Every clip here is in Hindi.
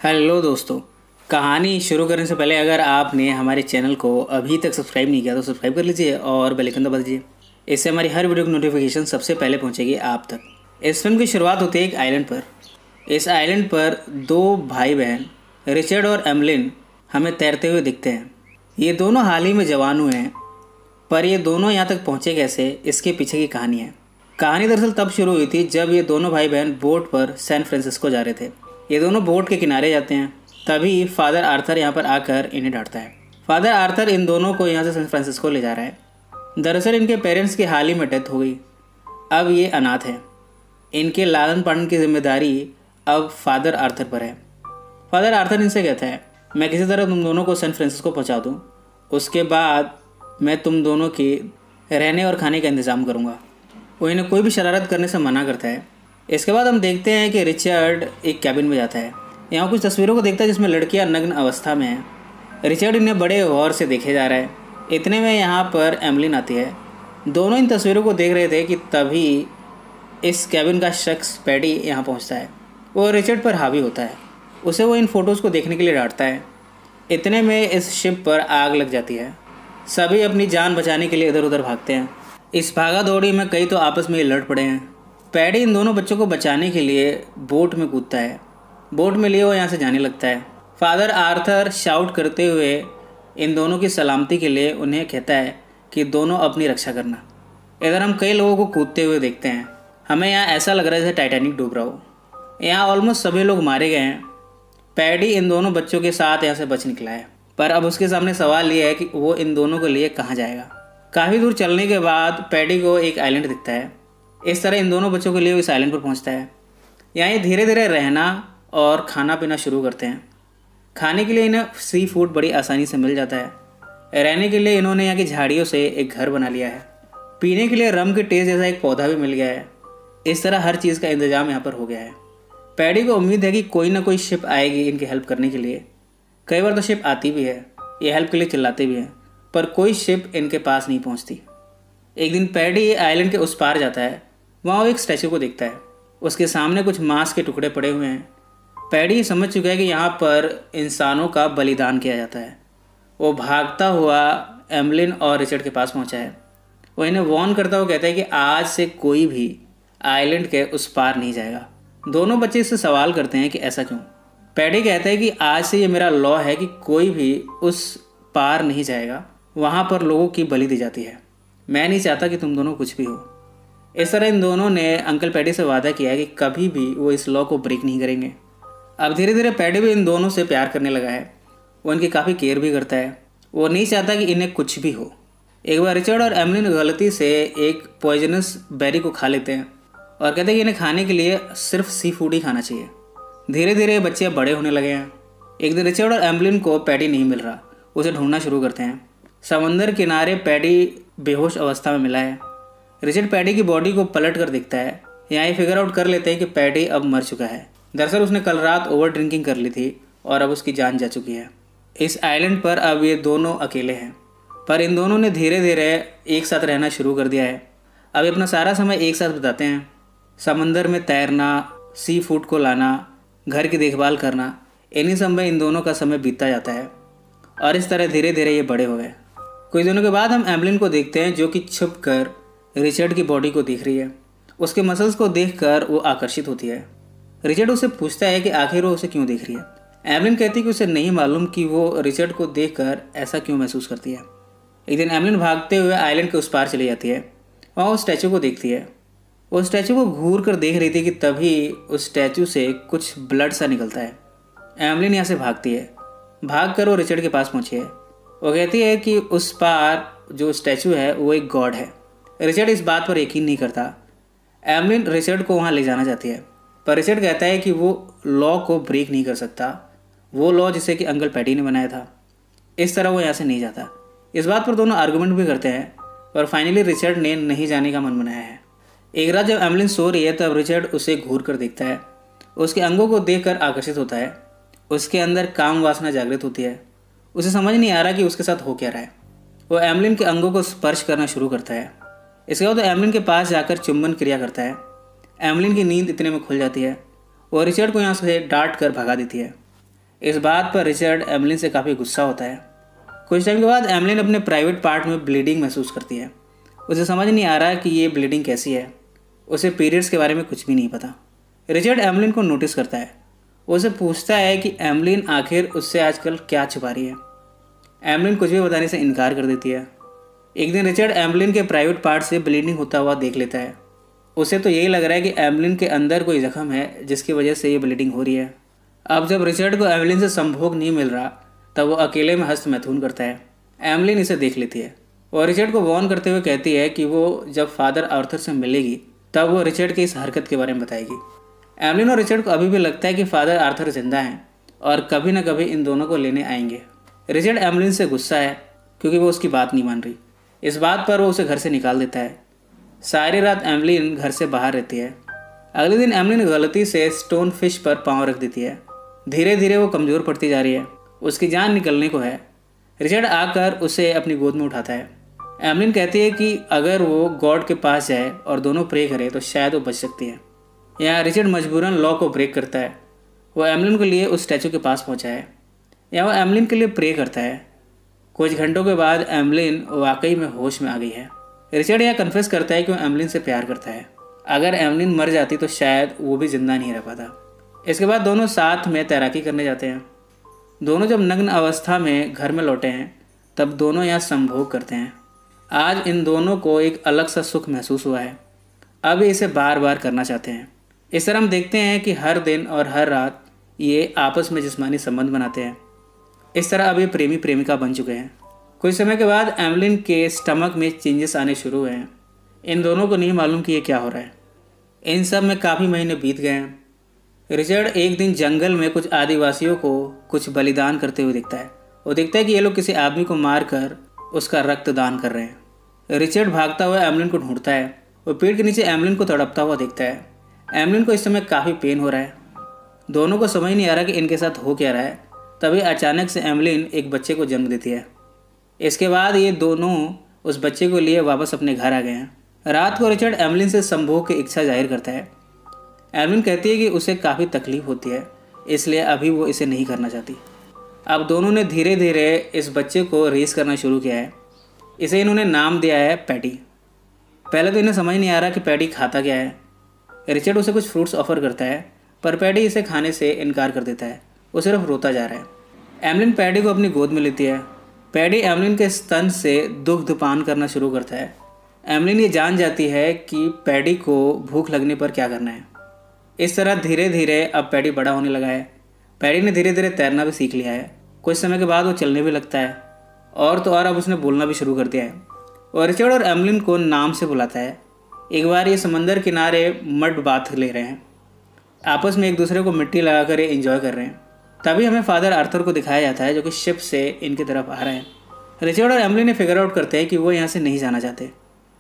हेलो दोस्तों। कहानी शुरू करने से पहले अगर आपने हमारे चैनल को अभी तक सब्सक्राइब नहीं किया तो सब्सक्राइब कर लीजिए और बेल आइकन दबा दीजिए। इससे हमारी हर वीडियो की नोटिफिकेशन सबसे पहले पहुंचेगी आप तक। इस फिल्म की शुरुआत होती है एक आइलैंड पर। इस आइलैंड पर दो भाई बहन रिचर्ड और एमलिन हमें तैरते हुए दिखते हैं। ये दोनों हाल ही में जवान हुए हैं, पर ये दोनों यहाँ तक पहुँचे कैसे, इसके पीछे की कहानी है। कहानी दरअसल तब शुरू हुई थी जब ये दोनों भाई बहन बोट पर सैन फ्रांसिस्को जा रहे थे। ये दोनों बोट के किनारे जाते हैं, तभी फादर आर्थर यहाँ पर आकर इन्हें डांटता है। फादर आर्थर इन दोनों को यहाँ से सैन फ्रांसिस्को ले जा रहा है। दरअसल इनके पेरेंट्स की हाल ही में डेथ हो गई। अब ये अनाथ हैं। इनके लालन पालन की जिम्मेदारी अब फादर आर्थर पर है। फादर आर्थर इनसे कहता है, मैं किसी तरह तुम दोनों को सैन फ्रांसिस्को पहुँचा दूँ, उसके बाद मैं तुम दोनों के रहने और खाने का इंतज़ाम करूँगा। वो इन्हें कोई भी शरारत करने से मना करता है। इसके बाद हम देखते हैं कि रिचर्ड एक कैबिन में जाता है। यहाँ कुछ तस्वीरों को देखता है जिसमें लड़कियाँ नग्न अवस्था में हैं। रिचर्ड इन्हें बड़े गौर से देखे जा रहा है। इतने में यहाँ पर एमलिन आती है। दोनों इन तस्वीरों को देख रहे थे कि तभी इस कैबिन का शख्स पैडी यहाँ पहुँचता है। वो रिचर्ड पर हावी होता है। उसे वो इन फ़ोटोज़ को देखने के लिए डांटता है। इतने में इस शिप पर आग लग जाती है। सभी अपनी जान बचाने के लिए इधर उधर भागते हैं। इस भागा दौड़ी में कई तो आपस में लड़ पड़े हैं। पैडी इन दोनों बच्चों को बचाने के लिए बोट में कूदता है। बोट में लिए वो यहाँ से जाने लगता है। फादर आर्थर शाउट करते हुए इन दोनों की सलामती के लिए उन्हें कहता है कि दोनों अपनी रक्षा करना। इधर हम कई लोगों को कूदते हुए देखते हैं। हमें यहाँ ऐसा लग रहा है जैसे टाइटैनिक डूब रहा हो। यहाँ ऑलमोस्ट सभी लोग मारे गए हैं। पैडी इन दोनों बच्चों के साथ यहाँ से बच निकला है, पर अब उसके सामने सवाल ये है कि वो इन दोनों को लिए कहाँ जाएगा। काफ़ी दूर चलने के बाद पैडी को एक आइलैंड दिखता है। इस तरह इन दोनों बच्चों के लिए इस आइलैंड पर पहुंचता है। यहाँ ये धीरे धीरे रहना और खाना पीना शुरू करते हैं। खाने के लिए इन्हें सी फूड बड़ी आसानी से मिल जाता है। रहने के लिए इन्होंने यहाँ की झाड़ियों से एक घर बना लिया है। पीने के लिए रम के टेस्ट जैसा एक पौधा भी मिल गया है। इस तरह हर चीज़ का इंतजाम यहाँ पर हो गया है। पैडी को उम्मीद है कि कोई ना कोई शिप आएगी इनकी हेल्प करने के लिए। कई बार तो शिप आती भी है, ये हेल्प के लिए चिल्लाते भी हैं, पर कोई शिप इनके पास नहीं पहुंचती। एक दिन पैडी आइलैंड के उस पार जाता है। वहाँ वो एक स्टैचू को देखता है। उसके सामने कुछ मांस के टुकड़े पड़े हुए हैं। पैडी समझ चुका है कि यहाँ पर इंसानों का बलिदान किया जाता है। वो भागता हुआ एमलिन और रिचर्ड के पास पहुँचा है। वो इन्हें वॉर्न करता हुआ कहता है कि आज से कोई भी आइलैंड के उस पार नहीं जाएगा। दोनों बच्चे इससे सवाल करते हैं कि ऐसा क्यों। पैडी कहता है कि आज से ये मेरा लॉ है कि कोई भी उस पार नहीं जाएगा। वहाँ पर लोगों की बलि दी जाती है। मैं नहीं चाहता कि तुम दोनों कुछ भी हो। इस तरह इन दोनों ने अंकल पैडी से वादा किया है कि कभी भी वो इस लॉ को ब्रेक नहीं करेंगे। अब धीरे धीरे पैडी भी इन दोनों से प्यार करने लगा है। वो इनकी काफ़ी केयर भी करता है। वो नहीं चाहता कि इन्हें कुछ भी हो। एक बार रिचर्ड और एमलिन गलती से एक पॉइजनस बेरी को खा लेते हैं और कहते हैं कि इन्हें खाने के लिए सिर्फ सी फूड ही खाना चाहिए। धीरे धीरे बच्चे बड़े होने लगे हैं। एक दिन रिचर्ड और एमलिन को पैडी नहीं मिल रहा। उसे ढूंढना शुरू करते हैं। समंदर किनारे पैडी बेहोश अवस्था में मिला है। रिचर्ड पैडी की बॉडी को पलट कर देखता है। यहाँ ये फिगर आउट कर लेते हैं कि पैडी अब मर चुका है। दरअसल उसने कल रात ओवर ड्रिंकिंग कर ली थी और अब उसकी जान जा चुकी है। इस आइलैंड पर अब ये दोनों अकेले हैं, पर इन दोनों ने धीरे धीरे एक साथ रहना शुरू कर दिया है। अब अपना सारा समय एक साथ बिताते हैं। समंदर में तैरना, सी फूड को लाना, घर की देखभाल करना, इन्हीं सब में इन दोनों का समय बीतता जाता है। और इस तरह धीरे धीरे ये बड़े हो गए। कुछ दिनों के बाद हम एमलिन को देखते हैं जो कि छुप कर रिचर्ड की बॉडी को देख रही है। उसके मसल्स को देखकर वो आकर्षित होती है। रिचर्ड उसे पूछता है कि आखिर वो उसे क्यों देख रही है। एमलिन कहती है कि उसे नहीं मालूम कि वो रिचर्ड को देखकर ऐसा क्यों महसूस करती है। एक दिन एमलिन भागते हुए आइलैंड के उस पार चली जाती है। वहाँ वो स्टैचू को देखती है। वो स्टैचू को घूर कर देख रही थी कि तभी उस स्टैचू से कुछ ब्लड सा निकलता है। एमलिन यहाँ से भागती है। भागकर वो रिचर्ड के पास पहुँची है। वो कहती है कि उस पार जो स्टैचू है वो एक गॉड है। रिचर्ड इस बात पर यकीन नहीं करता। एमलिन रिचर्ड को वहाँ ले जाना चाहती है, पर रिचर्ड कहता है कि वो लॉ को ब्रेक नहीं कर सकता, वो लॉ जिसे कि अंकल पैडी ने बनाया था। इस तरह वो यहाँ से नहीं जाता। इस बात पर दोनों आर्गूमेंट भी करते हैं, पर फाइनली रिचर्ड ने नहीं जाने का मन बनाया है। एक रात जब एमलिन सो रही है तब रिचर्ड उसे घूर कर देखता है। उसके अंगों को देखकर आकर्षित होता है। उसके अंदर काम वासना जागृत होती है। उसे समझ नहीं आ रहा कि उसके साथ हो क्या रहा है। वो एमलिन के अंगों को स्पर्श करना शुरू करता है। इसके बाद वो एमलिन के पास जाकर चुंबन क्रिया करता है। एमलिन की नींद इतने में खुल जाती है। वो रिचर्ड को यहाँ से डांट कर भगा देती है। इस बात पर रिचर्ड एमलिन से काफ़ी गुस्सा होता है। कुछ टाइम के बाद एमलिन अपने प्राइवेट पार्ट में ब्लीडिंग महसूस करती है। उसे समझ नहीं आ रहा कि ये ब्लीडिंग कैसी है। उसे पीरियड्स के बारे में कुछ भी नहीं पता। रिचर्ड एमलिन को नोटिस करता है। वो उसे पूछता है कि एमलिन आखिर उससे आजकल क्या छुपा रही है। एमलिन कुछ भी बताने से इनकार कर देती है। एक दिन रिचर्ड एमलिन के प्राइवेट पार्ट से ब्लीडिंग होता हुआ देख लेता है। उसे तो यही लग रहा है कि एमलिन के अंदर कोई जख्म है जिसकी वजह से ये ब्लीडिंग हो रही है। अब जब रिचर्ड को एमलिन से संभोग नहीं मिल रहा तब वो अकेले में हस्त मैथुन करता है। एमलिन इसे देख लेती है और रिचर्ड को वॉर्न करते हुए कहती है कि वो जब फादर आर्थर से मिलेगी तब वो रिचर्ड की इस हरकत के बारे में बताएगी। एमलिन और रिचर्ड को अभी भी लगता है कि फादर आर्थर जिंदा हैं और कभी न कभी इन दोनों को लेने आएंगे। रिचर्ड एमलिन से गुस्सा है क्योंकि वो उसकी बात नहीं मान रही। इस बात पर वो उसे घर से निकाल देता है। सारी रात एमलिन घर से बाहर रहती है। अगले दिन एमलिन गलती से स्टोन फिश पर पाँव रख देती है। धीरे धीरे वो कमज़ोर पड़ती जा रही है। उसकी जान निकलने को है। रिचर्ड आकर उसे अपनी गोद में उठाता है। एमलिन कहती है कि अगर वो गॉड के पास जाए और दोनों प्रे करे तो शायद वो बच सकती है। यहाँ रिचर्ड मजबूरन लॉ को ब्रेक करता है। वो एमलिन के लिए उस स्टैचू के पास पहुँचा है। यहाँ वो एमलिन के लिए प्रे करता है। कुछ घंटों के बाद एमलिन वाकई में होश में आ गई है। रिचर्ड यह कन्फेस करता है कि वो एमलिन से प्यार करता है। अगर एमलिन मर जाती तो शायद वो भी जिंदा नहीं रह पाता। इसके बाद दोनों साथ में तैराकी करने जाते हैं। दोनों जब नग्न अवस्था में घर में लौटे हैं तब दोनों यहाँ संभोग करते हैं। आज इन दोनों को एक अलग सा सुख महसूस हुआ है। अब इसे बार बार करना चाहते हैं। इस तरह हम देखते हैं कि हर दिन और हर रात ये आपस में जिस्मानी संबंध बनाते हैं। इस तरह अब ये प्रेमी प्रेमिका बन चुके हैं। कुछ समय के बाद एमलिन के स्टमक में चेंजेस आने शुरू हुए हैं। इन दोनों को नहीं मालूम कि ये क्या हो रहा है। इन सब में काफ़ी महीने बीत गए हैं। रिचर्ड एक दिन जंगल में कुछ आदिवासियों को कुछ बलिदान करते हुए दिखता है। वो देखता है कि ये लोग किसी आदमी को मारकर उसका रक्त दान कर रहे हैं। रिचर्ड भागता हुआ एमलिन को ढूंढता है। वो पेड़ के नीचे एमलिन को तड़पता हुआ देखता है। एमलिन को इस समय काफ़ी पेन हो रहा है। दोनों को समझ नहीं आ रहा कि इनके साथ हो क्या रहा है। तभी अचानक से एमलिन एक बच्चे को जन्म देती है। इसके बाद ये दोनों उस बच्चे को लिए वापस अपने घर आ गए हैं। रात को रिचर्ड एमलिन से संभोग की इच्छा जाहिर करता है। एमलिन कहती है कि उसे काफ़ी तकलीफ होती है, इसलिए अभी वो इसे नहीं करना चाहती। अब दोनों ने धीरे धीरे इस बच्चे को रेस करना शुरू किया है। इसे इन्होंने नाम दिया है पैटी। पहले तो इन्हें समझ नहीं आ रहा कि पैटी खाता क्या है। रिचर्ड उसे कुछ फ्रूट्स ऑफर करता है पर पैटी इसे खाने से इनकार कर देता है। वो सिर्फ रोता जा रहा है। एमलिन पैटी को अपनी गोद में लेती है। पैटी एमलिन के स्तन से दुग्ध पान करना शुरू करता है। एमलिन ये जान जाती है कि पैटी को भूख लगने पर क्या करना है। इस तरह धीरे धीरे अब पैटी बड़ा होने लगा है। पैटी ने धीरे धीरे तैरना भी सीख लिया है। कुछ समय के बाद वो चलने भी लगता है और तो और अब उसने बोलना भी शुरू कर दिया है। और रिचर्ड और एमलिन को नाम से बुलाता है। एक बार ये समंदर किनारे मड बाथ ले रहे हैं। आपस में एक दूसरे को मिट्टी लगाकर ये एंजॉय कर रहे हैं। तभी हमें फादर आर्थर को दिखाया जाता है जो कि शिप से इनकी तरफ आ रहे हैं। रिचर्ड और एमलिन ने फिगर आउट करते हैं कि वो यहाँ से नहीं जाना चाहते।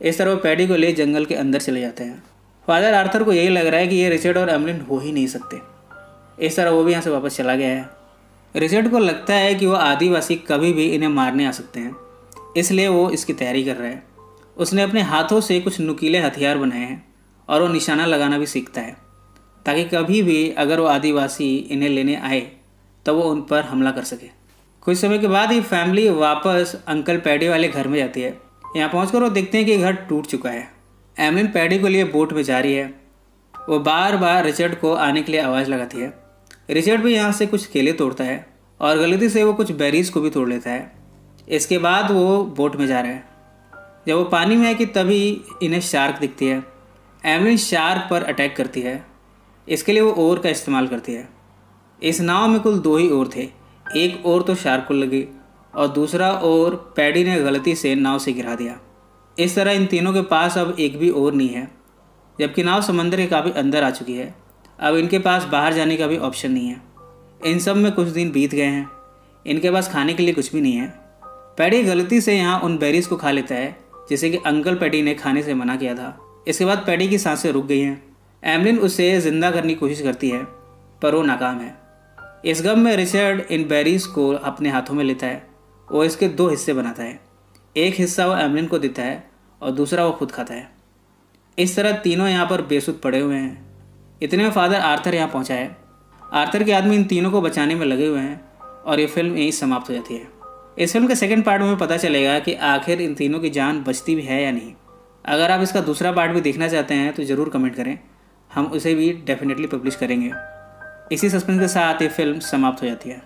इस तरह वो पैटी को ले जंगल के अंदर चले जाते हैं। फादर आर्थर को यही लग रहा है कि ये रिचर्ड और एमलिन हो ही नहीं सकते। इस तरह वो भी यहाँ से वापस चला गया है। रिचर्ड को लगता है कि वो आदिवासी कभी भी इन्हें मारने आ सकते हैं, इसलिए वो इसकी तैयारी कर रहा है। उसने अपने हाथों से कुछ नुकीले हथियार बनाए हैं और वो निशाना लगाना भी सीखता है ताकि कभी भी अगर वो आदिवासी इन्हें लेने आए तो वो उन पर हमला कर सके। कुछ समय के बाद ही फैमिली वापस अंकल पैडी वाले घर में जाती है। यहाँ पहुँचकर वो देखते हैं कि घर टूट चुका है। एमलिन पैडी को लिए बोट में जा रही है। वो बार बार रिचर्ड को आने के लिए आवाज़ लगाती है। रिचर्ड भी यहाँ से कुछ केले तोड़ता है और गलती से वो कुछ बेरीज को भी तोड़ लेता है। इसके बाद वो बोट में जा रहा है। जब वो पानी में है कि तभी इन्हें शार्क दिखती है। एमलिन शार्क पर अटैक करती है। इसके लिए वो ओर का इस्तेमाल करती है। इस नाव में कुल 2 ही ओर थे। एक ओर तो शार्क को लगी और दूसरा ओर पैडी ने गलती से नाव से गिरा दिया। इस तरह इन तीनों के पास अब एक भी ओर नहीं है, जबकि नाव समंदर के काफ़ी अंदर आ चुकी है। अब इनके पास बाहर जाने का भी ऑप्शन नहीं है। इन सब में कुछ दिन बीत गए हैं। इनके पास खाने के लिए कुछ भी नहीं है। पैडी गलती से यहाँ उन बेरीज को खा लेता है जिसे कि अंकल पैडी ने खाने से मना किया था। इसके बाद पैडी की सांसें रुक गई हैं। एमलिन उसे ज़िंदा करने की कोशिश करती है पर वो नाकाम है। इस गम में रिचर्ड इन बेरीज को अपने हाथों में लेता है। वो इसके 2 हिस्से बनाता है। एक हिस्सा वो एमलिन को देता है और दूसरा वो खुद खाता है। इस तरह तीनों यहाँ पर बेसुध पड़े हुए हैं। इतने में फादर आर्थर यहाँ पहुँचा है। आर्थर के आदमी इन तीनों को बचाने में लगे हुए हैं और ये फिल्म यहीं समाप्त हो जाती है। इस फिल्म के सेकंड पार्ट में पता चलेगा कि आखिर इन तीनों की जान बचती भी है या नहीं। अगर आप इसका दूसरा पार्ट भी देखना चाहते हैं तो ज़रूर कमेंट करें, हम उसे भी डेफिनेटली पब्लिश करेंगे। इसी सस्पेंस के साथ ये फिल्म समाप्त हो जाती है।